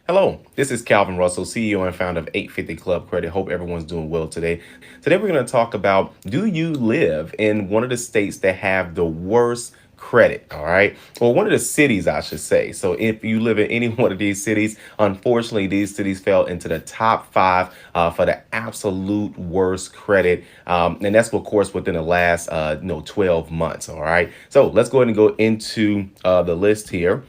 Hello, this is Calvin Russell, CEO and founder of 850 Club Credit. Hope everyone's doing well today. Today, we're going to talk about, do you live in one of the states that have the worst credit? All right. Or one of the cities, I should say. So if you live in any one of these cities, unfortunately, these cities fell into the top five for the absolute worst credit. And that's, of course, within the last 12 months. All right. So let's go ahead and go into the list here.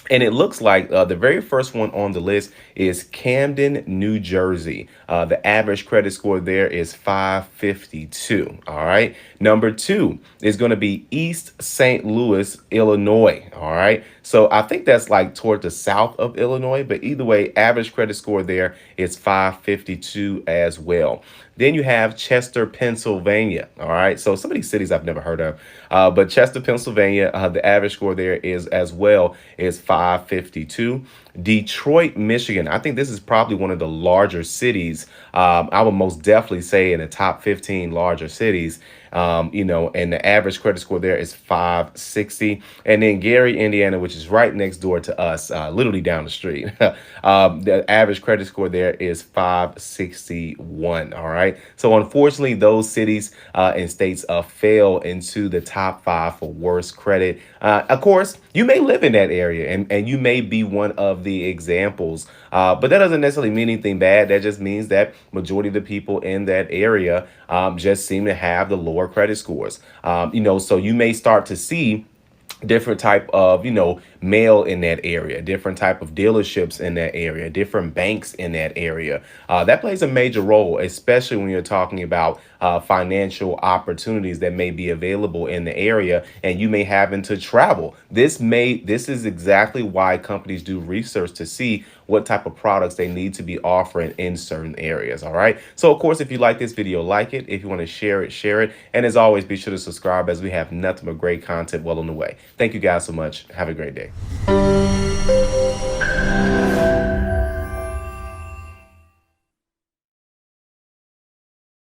And it looks like the very first one on the list is Camden, New Jersey. The average credit score there is 552. All right. Number two is going to be East St. Louis, Illinois. All right. So I think that's like toward the south of Illinois. But either way, average credit score there is 552 as well. Then you have Chester, Pennsylvania. All right. So some of these cities I've never heard of. But Chester, Pennsylvania, the average score there is as well is 552. Detroit, Michigan. I think this is probably one of the larger cities. I would most definitely say in the top 15 larger cities. And the average credit score there is 560. And then Gary, Indiana, which is right next door to us, literally down the street. The average credit score there is 561. All right. So unfortunately, those cities and states fell into the top five for worst credit. Of course, you may live in that area and you may be one of the examples, but that doesn't necessarily mean anything bad. That just means that majority of the people in that area just seem to have the lower credit scores. So you may start to see different type of mail in that area, different type of dealerships in that area, different banks in that area. That plays a major role, especially when you're talking about financial opportunities that may be available in the area and you may happen to travel. This is exactly why companies do research to see what type of products they need to be offering in certain areas. All right. So of course, if you like this video, like it. If you want to share it, share it. And as always, be sure to subscribe as we have nothing but great content well on the way. Thank you guys so much. Have a great day.